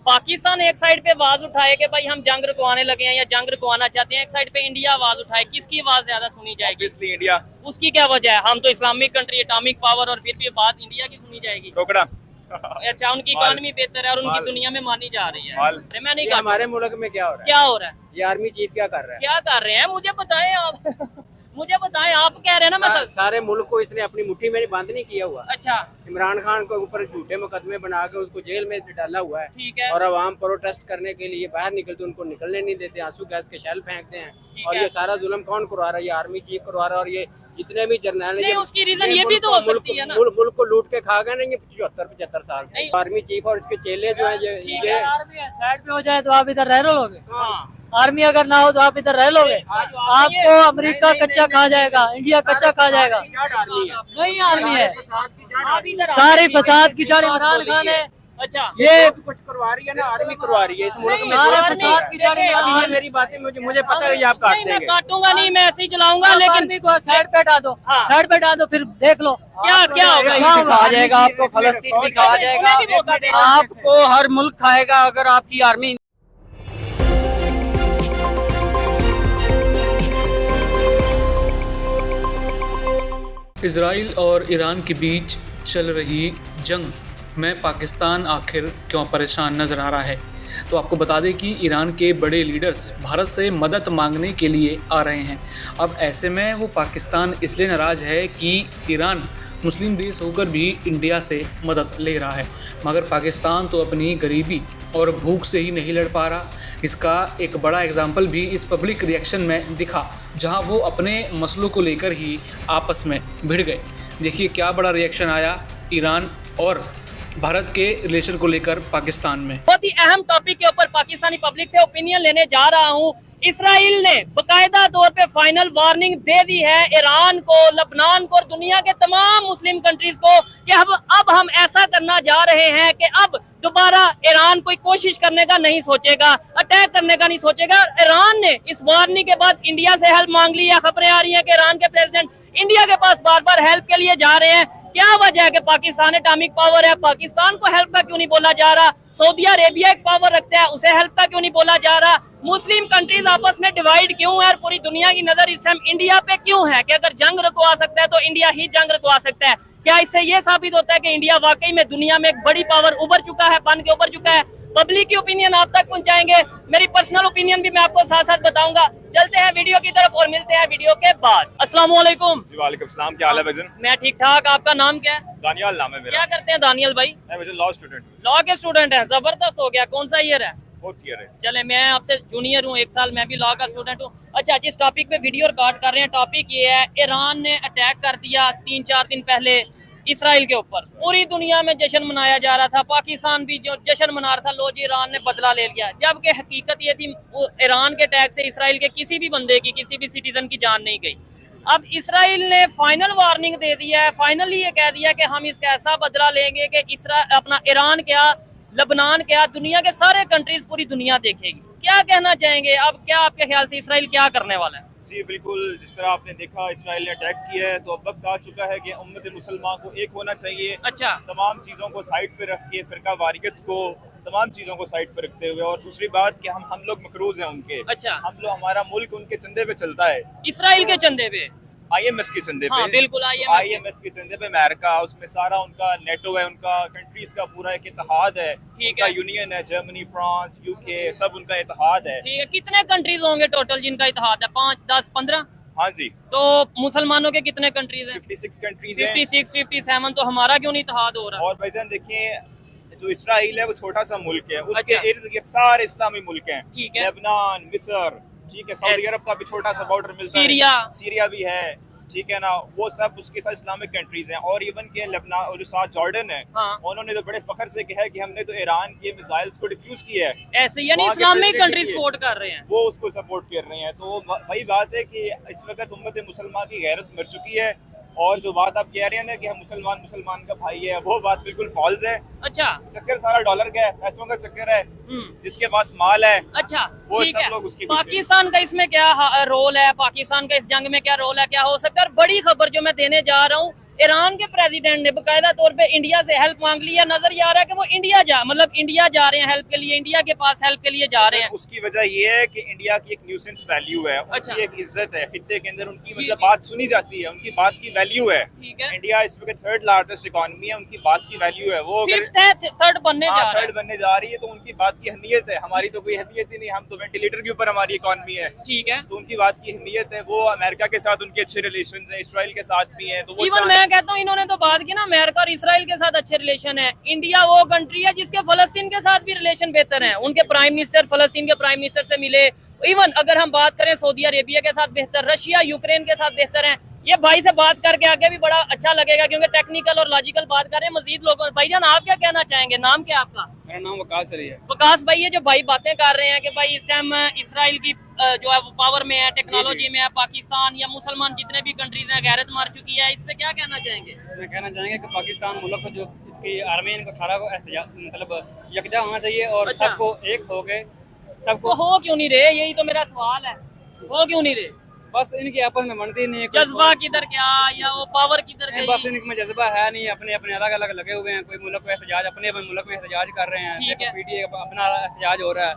पाकिस्तान एक साइड पे आवाज उठाए कि भाई हम जंग रुकवाने लगे हैं या जंग रुकवाना चाहते हैं, एक साइड पे इंडिया आवाज उठाए, किसकी आवाज ज्यादा सुनी जाएगी? Obviously India. उसकी क्या वजह है? हम तो इस्लामिक कंट्री, एटॉमिक पावर, और फिर भी बात इंडिया की सुनी जाएगी। रोकड़ा अच्छा, उनकी इकोनॉमी बेहतर है और उनकी दुनिया में मानी जा रही है। अरे मैं नहीं, हमारे मुल्क में क्या हो रहा है? क्या हो रहा है? ये आर्मी चीफ क्या कर रहा है? क्या कर रहे हैं मुझे बताएं आप। मुझे बताएं, आप कह रहे हैं ना मैं सारे मुल्क को इसने अपनी मुट्ठी में बंद नहीं किया हुआ। अच्छा, इमरान खान को ऊपर झूठे मुकदमे बना के उसको जेल में डाला हुआ है। ठीक है। और अवाम प्रोटेस्ट करने के लिए बाहर निकलते, उनको निकलने नहीं देते, आंसू गैस के शेल फेंकते हैं। और ये सारा जुल्म कौन करवा रहा है? ये आर्मी चीफ करवा रहा है। और ये जितने भी जर्नल नहीं, उसकी रीजन ये भी तो हो सकती है ना, मुल्क को लूट के खा गए नहीं 75 साल से। आर्मी चीफ और इसके चेले जो है ये साइड पे हो जाए तो आप इधर रह लोगे। आर्मी अगर ना हो तो आप इधर रह लोगे। आपको अमेरिका कच्चा खा जाएगा, इंडिया कच्चा खा जाएगा। नहीं आर्मी है, सारे फसाद की जड़ इमरान खान है। अच्छा, ये कुछ करवा रही है ना, आर्मी करवा रही है इस मुल्क में। फसाद की जड़ इमरान खान। मेरी बातें मुझे पता है ये आप काट मैं देंगे। काटूंगा नहीं, मैं ऐसे ही चलाऊंगा, लेकिन आर्मी को साइड पे हटा दो, साइड पे हटा दो, फिर देख लो क्या क्या होगा। खा जाएगा आपको, फलस्तीन भी खा जाएगा आपको, हर मुल्क खाएगा अगर आपकी आर्मी। इजराइल और ईरान के बीच चल रही जंग में पाकिस्तान आखिर क्यों परेशान नज़र आ रहा है? तो आपको बता दें कि ईरान के बड़े लीडर्स भारत से मदद मांगने के लिए आ रहे हैं। अब ऐसे में वो पाकिस्तान इसलिए नाराज़ है कि ईरान मुस्लिम देश होकर भी इंडिया से मदद ले रहा है, मगर पाकिस्तान तो अपनी गरीबी और भूख से ही नहीं लड़ पा रहा। इसका एक बड़ा एग्जाम्पल भी इस पब्लिक रिएक्शन में दिखा, जहां वो अपने मसलों को लेकर ही आपस में भिड़ गए। देखिए क्या बड़ा रिएक्शन आया ईरान और भारत के रिलेशन को लेकर पाकिस्तान में। बहुत ही अहम टॉपिक के ऊपर पाकिस्तानी पब्लिक से ओपिनियन लेने जा रहा हूं। इसराइल ने बकायदा तौर पे फाइनल वार्निंग दे दी है ईरान को, लबनान को और दुनिया के तमाम मुस्लिम कंट्रीज को कि अब हम ऐसा करना जा रहे हैं कि अब दोबारा ईरान कोई कोशिश करने का नहीं सोचेगा, अटैक करने का नहीं सोचेगा। ईरान ने इस वार्निंग के बाद इंडिया से हेल्प मांग ली है। खबरें आ रही हैं कि ईरान के प्रेसिडेंट इंडिया के पास बार बार हेल्प के लिए जा रहे हैं। क्या वजह है कि पाकिस्तान एटॉमिक पावर है, पाकिस्तान को हेल्प का क्यों नहीं बोला जा रहा? सऊदी अरेबिया एक पावर रखता है, उसे हेल्प का क्यों नहीं बोला जा रहा? मुस्लिम कंट्रीज आपस में डिवाइड क्यों है और पूरी दुनिया की नजर इस टाइम इंडिया पे क्यों है कि अगर जंग रुकवा सकता है तो इंडिया ही जंग रुकवा सकता है? क्या इससे ये साबित होता है कि इंडिया वाकई में दुनिया में एक बड़ी पावर उभर चुका है, बन के उभर चुका है? पब्लिक की ओपिनियन आप तक पहुंचाएंगे, मेरी पर्सनल ओपिनियन भी मैं आपको साथ साथ बताऊंगा। चलते हैं वीडियो की तरफ और मिलते हैं वीडियो के बाद। अस्सलाम वालेकुम। जी वालेकुम सलाम, क्या हाल है भाईजान? मैं ठीक ठाक, आपका नाम क्या है? दानियाल नाम है मेरा। क्या करते हैं दानियल भाई? मैं भाईजान लॉ स्टूडेंट हूँ। लॉ के स्टूडेंट हैं, जबरदस्त हो गया। कौन सा ईयर है? 4th ईयर है। चले, मैं आपसे जूनियर हूँ, 1 साल मैं भी लॉ का स्टूडेंट हूँ। अच्छा, जिस टॉपिक पे वीडियो रिकॉर्ड कर रहे हैं, टॉपिक ये है ईरान ने अटैक कर दिया 3-4 दिन पहले इसराइल के ऊपर। पूरी दुनिया में जश्न मनाया जा रहा था, पाकिस्तान भी जो जश्न मना रहा था, लो जी ईरान ने बदला ले लिया। जबकि हकीकत ये थी ईरान के अटैक से इसराइल के किसी भी बंदे की, किसी भी सिटीजन की जान नहीं गई। अब इसराइल ने फाइनल वार्निंग दे दिया है, फाइनली ये कह दिया कि हम इसका ऐसा बदला लेंगे कि अपना ईरान क्या, लबनान क्या, दुनिया के सारे कंट्रीज पूरी दुनिया देखेगी। क्या कहना चाहेंगे? अब क्या आपके ख्याल से इसराइल क्या करने वाला है? जी बिल्कुल, जिस तरह आपने देखा इसराइल ने अटैक किया है, तो अब वक्त आ चुका है कि उम्मत मुसलमान को एक होना चाहिए। अच्छा, तमाम चीज़ों को साइड पे रख के, फिरका वारियत को, तमाम चीज़ों को साइड पे रखते हुए, और दूसरी बात कि हम लोग मकरूज हैं उनके। अच्छा, हम लोग, हमारा मुल्क उनके चंदे पे चलता है, इसराइल के चंदे पे, IMF के चंदे पे। हाँ, बिल्कुल IMF के चंदे पे अमेरिका, उसमें सारा उनका नेटो है, उनका कंट्रीज का पूरा एक इत्तेहाद है, उनका यूनियन है, जर्मनी, फ्रांस, UK, सब उनका इत्तेहाद है। ठीक है, कितने कंट्रीज होंगे टोटल जिनका इत्तेहाद है? 5, 10, 15? हाँ जी। तो मुसलमानों के कितने कंट्रीज हैं? 56 कंट्रीज हैं। 56, 57। तो हमारा क्यों नहीं इत्तेहाद हो रहा? और भाईजान देखिए, जो इसराइल है वो छोटा सा मुल्क है, उसके अच्छा। इर्द गिर्द सारे इस्लामी मुल्क हैं। ठीक है। लेबनान, मिस्र, ठीक है, सऊदी अरब का भी छोटा सा बॉर्डर मिलता सीरिया। है, सीरिया भी है, ठीक है ना, वो सब उसके साथ इस्लामिक कंट्रीज हैं। और इवन के लेबनान और जो साथ जॉर्डन है, हाँ। उन्होंने तो बड़े फख्र से कहा है कि हमने तो ईरान के मिसाइल्स को डिफ्यूज किया है। ऐसे यानी वहाँ के इस्लामिक president कंट्री भी है। सपोर्ट कर रहे हैं। वो उसको सपोर्ट कर रहे हैं। तो वही बात है कि इस वक्त उम्मत मुसलमान की गैरत मर चुकी है। और जो बात आप कह रहे हैं ना कि हम मुसलमान का भाई है, वो बात बिल्कुल फॉल्स है। अच्छा, चक्कर सारा डॉलर का है, पैसों का चक्कर है, जिसके पास माल है अच्छा, वो ठीक सब है। लोग उसके पीछे। पाकिस्तान का इसमें क्या रोल है? पाकिस्तान का इस जंग में क्या रोल है? क्या हो सकता है? और बड़ी खबर जो मैं देने जा रहा हूँ, ईरान के प्रेसिडेंट ने बकायदा तौर पे इंडिया से हेल्प मांग ली है। नजर ये आ रहा है कि वो इंडिया जा रहे हैं हेल्प के लिए, इंडिया के पास हेल्प के लिए जा रहे हैं। उसकी वजह ये है कि इंडिया की एक न्यूसेंस वैल्यू है, अच्छा। उनकी एक इज्जत है खित्ते के अंदर, उनकी जी, मतलब जी। बात सुनी जाती है, उनकी बात की वैल्यू है। ठीक है। इंडिया इस वक्त थर्ड लार्जेस्ट इकोनॉमी है, उनकी बात की वैल्यू है। वो अगर फिफ्थ है, थर्ड बनने जा रहा है। थर्ड बनने जा रही है तो उनकी बात की अहमियत है, हमारी तो कोई अहमियत ही नहीं, हम तो वेंटिलेटर के ऊपर हमारी इकोनॉमी है। ठीक है। तो उनकी बात की अहमियत है। वो अमेरिका के साथ उनके अच्छे रिलेशन है, इसराइल के साथ भी हैं, तो वो इवन मैं कहता हूँ इन्होंने तो बात की ना, अमेरिका और इसराइल के साथ अच्छे रिलेशन है। इंडिया वो कंट्री है जिसके फलस्तीन के साथ भी रिलेशन बेहतर है। उनके प्राइम मिनिस्टर फलस्तीन के प्राइम मिनिस्टर से मिले। इवन अगर हम बात करें सऊदी अरेबिया के साथ बेहतर, रशिया यूक्रेन के साथ बेहतर है। ये भाई से बात करके आगे भी बड़ा अच्छा लगेगा क्योंकि टेक्निकल और लॉजिकल बात कर रहे हैं मजीद लोगों। भाईजान आप क्या कहना चाहेंगे, नाम क्या आपका? मेरा नाम वकास अली है। विकास भाई, ये जो भाई बातें कर रहे हैं कि भाई इस टाइम इसराइल की जो है वो पावर में है, टेक्नोलॉजी में है, पाकिस्तान या मुसलमान जितने भी कंट्रीज हैं गैरत मार चुकी है, इस पे क्या कहना चाहेंगे? इसमें कहना चाहेंगे कि पाकिस्तान मुल्क को जो इसकी आर्मी इनको सारा को मतलब यकजा होना चाहिए और अच्छा। सबको एक हो गए तो सबको, हो क्यों नहीं रहे, यही तो मेरा सवाल है, हो क्यों नहीं रहे? बस इनकी आपस में बनती नहीं है। जज्बा किधर क्या या वो पावर किधर नहीं, बस गई? इनमें जज्बा है नहीं, अपने अपने अलग अलग लगे हुए हैं। कोई मुल्क में एहतजाज, अपने अपने मुल्क में एहतजाज कर रहे हैं। ठीक है। पीटीए अपना एहतजाज हो रहा है,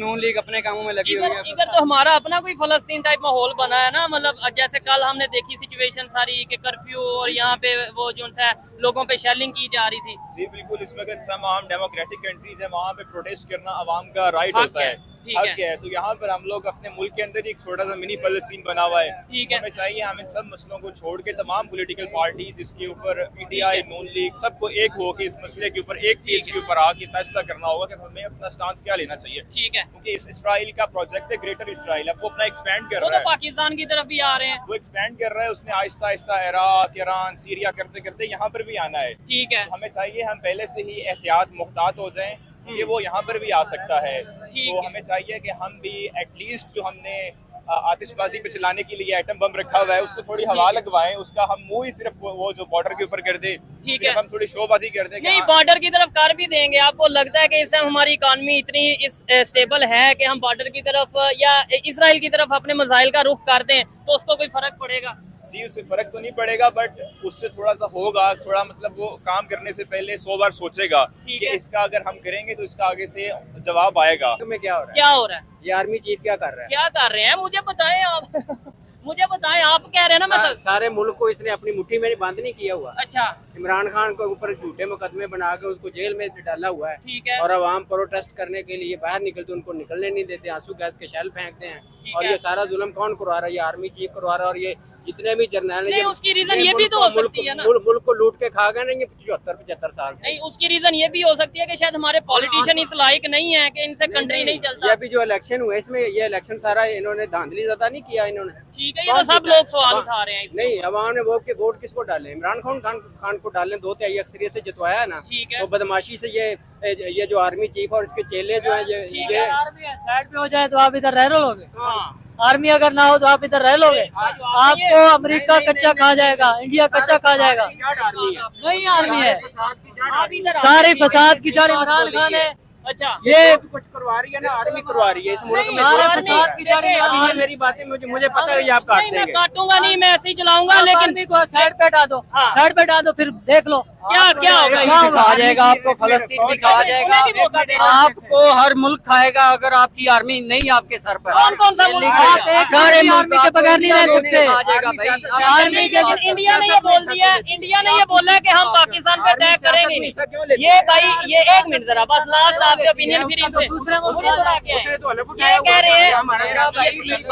नून लीग अपने कामों में लगी हुई इधर है। इधर तो हमारा अपना कोई फलस्तीन टाइप माहौल बना है ना, मतलब जैसे कल हमने देखी सिचुएशन सारी कि कर्फ्यू और यहाँ पे वो जो सा लोगों पे शेलिंग की जा रही थी। जी बिल्कुल, इस वक्त तमाम डेमोक्रेटिक कंट्रीज है, वहाँ पे प्रोटेस्ट करना अवाम का राइट हक होता है, ठीक हक है। है। तो यहाँ पर हम लोग अपने मुल्क के अंदर ही एक छोटा सा मिनी फलस्तीन बना हुआ है। ठीक है। हमें चाहिए हम इन सब मसलों को छोड़ के तमाम पॉलिटिकल पार्टीज इसके ऊपर, पीटीआई, नून लीग, सबको एक हो के इस मसले के ऊपर एक पेज के ऊपर आके फैसला करना होगा कि हमें अपना स्टांस क्या लेना चाहिए। ठीक है। क्योंकि इस इसराइल का प्रोजेक्ट है ग्रेटर इसराइल, अब वो अपना एक्सपैंड कर वो रहा तो है, पाकिस्तान की तरफ भी आ रहे हैं। वो एक्सपैंड कर रहा है। उसने Aahista Aahista Iraq, Iran, Syria करते करते यहाँ पर भी आना है। ठीक है। तो हमें चाहिए हम पहले से ही एहतियात मुहतात हो जाएं कि वो यहाँ पर भी आ सकता है। ठीक तो है। हमें चाहिए कि हम भी एटलीस्ट जो हमने आतिशबाजी पे चलाने के लिए एटम बम रखा हुआ है उसको थोड़ी हवा लगवाएं, उसका हम मुंह ही सिर्फ वो जो बॉर्डर के ऊपर कर दे, ठीक सिर्फ है। हम थोड़ी शोबाजी कर दें कि नहीं, हाँ, बॉर्डर की तरफ कर भी देंगे। आपको लगता है कि इस टाइम हमारी इकानमी इतनी स्टेबल है कि हम बॉर्डर की तरफ या इसराइल की तरफ अपने मसाइल का रुख कर दें तो उसको कोई फर्क पड़ेगा? जी उससे फर्क तो नहीं पड़ेगा, बट उससे थोड़ा सा होगा, थोड़ा मतलब वो काम करने से पहले 100 बार सोचेगा ठीक कि है। इसका अगर हम करेंगे तो इसका आगे से जवाब आएगा। में क्या हो रहा है? क्या हो रहा है, ये आर्मी चीफ क्या कर रहा है? क्या कर रहे हैं, मुझे बताएं आप। मुझे बताएं, आप कह रहे हैं ना मैं सारे मुल्क को इसने अपनी मुट्ठी में बंद नहीं किया हुआ। अच्छा। इमरान खान के ऊपर झूठे मुकदमे बना के उसको जेल में डाला हुआ है। ठीक है। और अवाम प्रोटेस्ट करने के लिए बाहर निकलते, उनको निकलने नहीं देते, आंसू गैस के शेल फेंकते हैं। ठीक और है। ये सारा जुल्म कौन करवा रहा है? ये आर्मी चीफ करवा रहा है। और ये जितने भी जर्नल नहीं, उसकी रीजन ये भी तो हो सकती है ना। मुल्क को लूट के खा गए नहीं 75-75 साल से। नहीं, उसकी रीजन ये भी हो सकती है कि शायद हमारे पॉलिटिशियन इस लायक नहीं है कि इनसे कंट्री नहीं चलता। ये अभी जो इलेक्शन हुए इसमें ये इलेक्शन सारा इन्होंने धांधली ज्यादा नहीं किया इन्होंने। ठीक है, ये तो सब लोग सवाल उठा रहे हैं इसमें। नहीं, अवाम ने वोट किसको डाले? इमरान खान को डाले, 2/3 अक्सरियत से जितवाया है ना। ठीक है। तो बदमाशी से ये जो आर्मी चीफ और इसके चेले जो है ठीक ये है। आर्मी है, साइड पे हो जाए तो आप इधर रह लोगे। हाँ। आर्मी अगर ना हो तो आप इधर रह लोगे। आपको अमेरिका कच्चा खा जाएगा, इंडिया कच्चा खा जाएगा। आर्मी है, नहीं आर्मी है, आप इधर आओ। सारे फसाद की जड़ इमरान खान है। अच्छा। ये कुछ करवा रही है ना, आर्मी करवा रही है इस मुल्क में। सारे जो कुछ फसाद है। की जड़ इमरान अभी ये खान। मेरी बातें मुझे पता है ये आप काट नहीं, मैं देंगे। काटूंगा नहीं, मैं ऐसे ही चलाऊंगा, लेकिन आर्मी को साइड पे हटा दो, हाँ। साइड पे हटा दो, फिर देख लो क्या क्या होगा। कहा जाएगा, आपको फलस्तीन भी कहा जाएगा, उन्हें भी मौका देना। आपको हर मुल्क खाएगा अगर आपकी आर्मी नहीं आपके सर पर। कौन कौन सा मुल्क लिखिए, खाएगा? एक सारे आर्मी मुल्क के बगैर नहीं रह सकते। खा जाएगा भाई। आर्मी के दिन इंडिया ने ये बोल दिया, इंडिया ने ये बोला है कि हम पाकिस्तान पे अटैक करेंगे नहीं। ये भाई, ये एक मिनट जरा, बस लास्ट आपसे ओपिनियन फिर इनसे दूसरे मुझे थोड़ा क्या है? दूसरे तो अलग ये कह रहे हैं,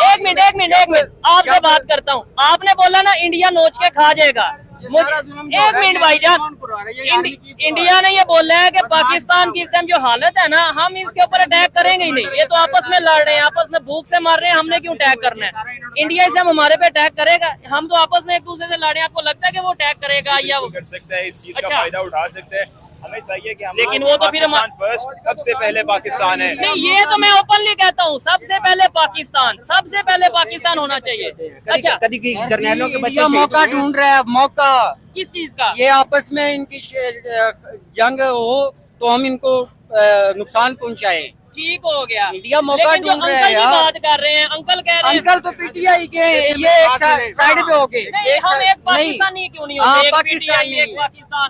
एक मिनट आपसे बात करता हूँ। आपने बोला ना इंडिया नोच के खा जाएगा। एक मिनट भाईजान, इंडिया ने ये बोला है कि पाकिस्तान की इस टाइम जो हालत है ना, हम इसके ऊपर अटैक करेंगे ही नहीं। ये तो आपस में लड़ रहे हैं, आपस में भूख से मार रहे हैं, हमने क्यों अटैक करना है? इंडिया इस टाइम हमारे पे अटैक करेगा? हम तो आपस में एक दूसरे से लड़ रहे हैं, आपको लगता है कि वो अटैक करेगा या वो? कर सकता है, इस चीज का अच्छा। फायदा उठा सकता है। हमें चाहिए कि हम लेकिन वो तो फिर हम- पाकिस्तान फर्स्ट, सबसे पहले पाकिस्तान है। नहीं, ये तो मैं ओपनली कहता हूँ, सबसे पहले पाकिस्तान होना चाहिए। अच्छा, कभी जर्नलों के बच्चे इंडिया मौका ढूंढ रहा है, मौका। किस चीज का? ये आपस में इनकी जंग हो तो हम इनको नुकसान पहुंचाएं। ठीक हो गया। इंडिया मौका लेकिन जो ढूंढ रहा अंकल है जी यार। बात कर रहे हैं, अंकल कह रहे हैं अंकल तो पीटीआई के ये एक साइड पे हो गए। नहीं, हम एक पाकिस्तानी क्यों नहीं हाँ, होते? एक पाकिस्तानी। PTI, एक पाकिस्तान।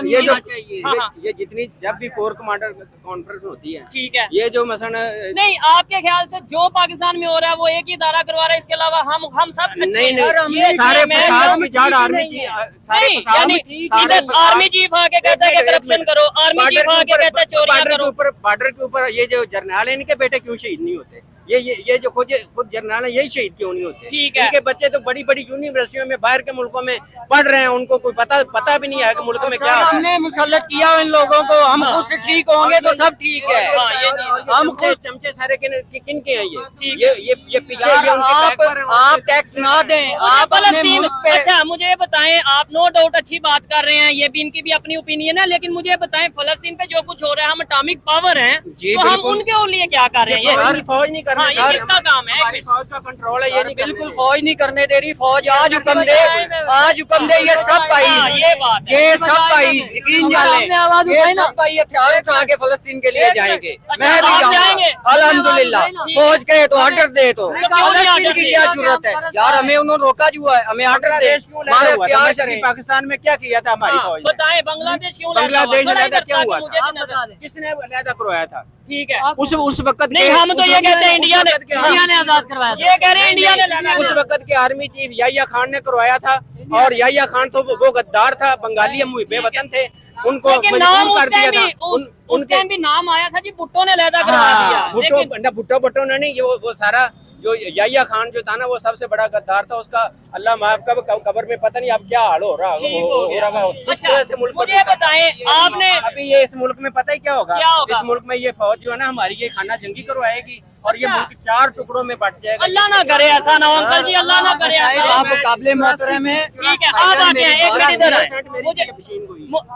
ये हाँ, ये जितनी जब भी कोर कमांडर कॉन्फ्रेंस होती है, ठीक है। ये जो मसलन नहीं, आपके ख्याल से जो पाकिस्तान में हो रहा है वो एक ही इदारा करवा रहा है, इसके अलावा हम सब अच्छे नहीं हैं। नहीं ये सारे मैं- फसाद की जड़ आर्मी नहीं है। नहीं, यानी इधर आर्मी चीफ आके कहता है कि करप्शन करो, आर्मी चीफ आके कहता है चोरियां करो। बॉर्डर के ऊपर ये जो जर्नल है, इनके बेटे क्यों शहीद नहीं होते? ये जो खुद जर्नल है, यही शहीद क्यों नहीं होते? ठीक है। इनके बच्चे तो बड़ी बड़ी यूनिवर्सिटियों में बाहर के मुल्कों में पढ़ रहे हैं, उनको कोई पता भी नहीं है कि मुल्क में क्या हो रहा है। हमने मुसल्लत किया इन लोगों को, हम खुद से ठीक होंगे तो सब ठीक है। हाँ, ये हम खुद चमचे सारे किन के हैं? ठीक ये पीछे ये उनके आप back पर हैं, आप टैक्स ना दें, आप अपने फलस्तीन, मुल्क पे अच्छा मुझे ये बताएं, आप नो डाउट अच्छी बात कर रहे हैं, ये भी इनकी भी अपनी ओपिनियन है, लेकिन मुझे बताएं फलस्तीन पे जो कुछ हो रहा है, हम एटॉमिक पावर हैं, जी, तो हम बिल्कुल। उनके लिए क्या कर रहे हैं? सारी फौज नहीं करना, हाँ, ये किसका काम है? हमारी फौज का कंट्रोल है, ये नहीं बिल्कुल करने फौज नहीं करने दे रही। फौज आज हुक्म दे, आज हुक्म दे, ये सब हाँ, भाई, ये बात है। ये सब भाई यकीन जाने, ये सब भाई हथियार उठा के फलस्तीन के लिए जाएंगे। मैं भी आप जाऊंगा जाएंगे? अल्हम्दुलिल्लाह। ठीक फौज कहे तो ऑर्डर दे, तो क्यों नहीं फलस्तीन ऑर्डर की दे? क्या जरूरत है यार? हमें उन्होंने रोका जो है, हमें ऑर्डर दे, बांग्लादेश क्यों लड़ा हमारे हुआ था? प्यार मशरकी करें। पाकिस्तान में क्या किया था हमारी हाँ, फौज ने? बताएं बांग्लादेश क्यों लड़ा हुआ? बांग्लादेश थोड़ा अलहदा इधर क्यों हुआ ताकि मुझे था? भी नजर आए। किसने अलहदा करवाया था? ठीक है। उस वक्त नहीं, हम तो ये कहते हैं इंडिया ने इंडिया ने आजाद करवाया था। ये कह रहे हैं इंडिया ने लड़ा उस वक्त के आर्मी चीफ याहिया खान ने करवाया था, और याहिया खान तो वो गद्दार था, बंगाली मुहिबे वतन थे, उनको लेकिन नाम मजबूर उस कर दिया टाइम था। भी उस टाइम भी नाम आया था जी, भुट्टो ने लहदा करवा दिया। लेकिन भुट्टो ने नहीं, वो सारा जो याहिया खान जो था ना, वो सबसे बड़ा गद्दार था। उसका अल्लाह माफ कब्र में पता नहीं अब क्या हाल हो रहा ठीक हो गया। रहा इस अच्छा, वजह से मुल्क पर मुझे बताएं, आपने अभी ये इस मुल्क में पता ही क्या होगा? क्या होगा? इस मुल्क में ये फौज जो है ना हमारी, ये खाना जंगी करवाएगी और ये अच्छा। मुल्क 4 टुकड़ों में बट जाएगा। अल्लाह ना करे ऐसा ना हो अंकल जी, अल्लाह ना करे ऐसा। आप काबिल मोहतरम है। ठीक है, आप आगे हैं, एक मिनट इधर आए। मुझे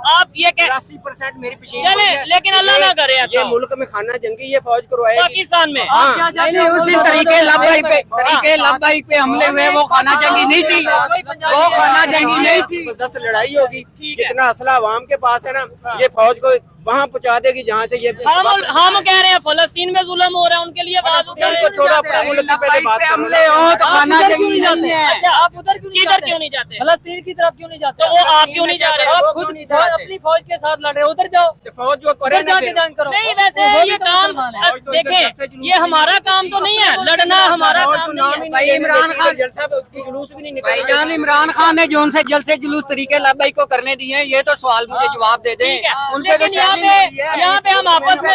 आप ये कह 80% मेरी पीछे चले, लेकिन अल्लाह ना करे ऐसा ये हो। मुल्क में खाना जंगी ये फौज करवाएगी। पाकिस्तान में हाँ, नहीं, उस दिन तरीके लब्बाई पे हमले हुए, वो खाना जंगी नहीं थी, वो खाना जंगी नहीं थी। 10 लड़ाई होगी, ठीक है। जितना असला अवाम के पास है ना, ये फौज को वहाँ पहुँचा देगी जहाँ से ये हम कह रहे हैं फलस्तीन में जुल्म हो रहा है, उनके लिए बात फलस्तीन को छोड़ो, अपने मुल्क की पहले बात करो। हमले हो तो खाना जंगी नहीं है। अच्छा, आप उधर किधर क्यों नहीं जाते? फलस्तीन की तरफ क्यों नहीं जाते? तो वो आप क्यों नहीं जा रहे? वो आप क्यों खुद नहीं जा रहे? अपनी फौज के साथ लड़ रहे हो, उधर जाओ, फौज जो करे उधर ना जाके फिर। जंग करो। नहीं, वैसे वो भी ये तो काम मुसलमान है। फौज तो इधर जलसे देखें, जुलूस ये हमारा काम तो नहीं है, लड़ना हमारा फौज काम तो नहीं नाम है। ही भाई नहीं इमरान लेती, खान- जलसा की जुलूस भी नहीं भाईजान इमरान खान ने जो उनसे जलसे जुलूस तरीके लब्बाई को करने दिए हैं, ये तो सवाल मुझे जवाब दे दें। ठीक है, उन पे तो लेकिन शैली हुई है। यहाँ पे हम आपस में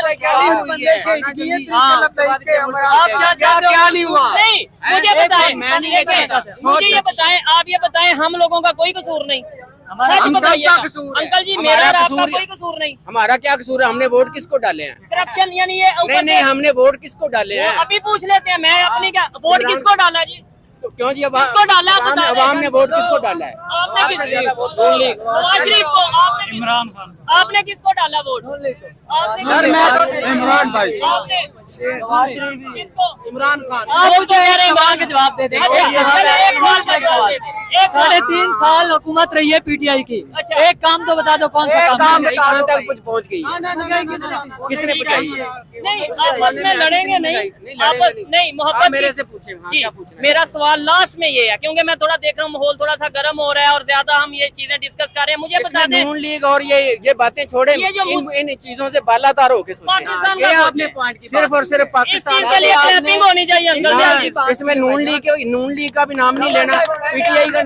हाँ, क्या नहीं हुआ? नहीं, मुझे बताएं, मैं नहीं ये कहता था। मुझे ये बताएं, आप ये बताएं, हम लोगों का कोई कसूर नहीं, सच हम बताइएगा। सबका कसूर है। अंकल जी, हमारा मेरा और आपका कसूर है। कोई कसूर नहीं। हमारा क्या कसूर है? हमने वोट किसको डाले हैं? करप्शन यानी ये ऊपर नहीं, से- हमने वोट किसको डाले हैं? अभी पूछ लेते हैं, मैं अपनी क्या वोट किसको डाला जी? तो क्यों जी? अब किसको डाला आप बता दें। अवाम ने वोट किसको डाला है? आपने सबसे ज्यादा वोट नून लीग। नवाज शरीफ को, आपने इमरान खान, आपने किसको डाला वोट? आपने सर, मैं तो इमरान भाई। आपने किसको? इमरान खान। आप तो कह रहे हैं सवाल के जवाब दे दें। अच्छा, चलिए, एक सवाल का जवाब दे दें। एक सवाल। 3.5 साल हुकूमत रही है पीटीआई की। अच्छा। एक काम तो बता दो, कौन सा एक काम काम है? कहाँ तक कुछ पहुँच गई है? किसने ठीक पहुँचाई है। है? नहीं, आपस में लड़ेंगे नहीं, लड़ेंगे आपस नहीं। नहीं, आप मोहब्बत मेरे की- से पूछें, हाँ, जी, क्या पूछना है? मेरा सवाल लास्ट में ये है, क्योंकि मैं थोड़ा देख रहा हूँ माहौल थोड़ा सा गर्म हो रहा है और ज्यादा हम ये चीजें डिस्कस कर रहे हैं। मुझे बता इसमें दें, नून लीग और ये बातें छोड़े, ये जो इन चीजों से बालातार होके पाकिस्तान सोचें। का आपने सोचें। सिर्फ और सिर्फ इस पाकिस्तान चीज के लिए क्लैपिंग होनी चाहिए अंकल जी। इसमें नून लीग का भी नाम नहीं लेना, पीटीआई का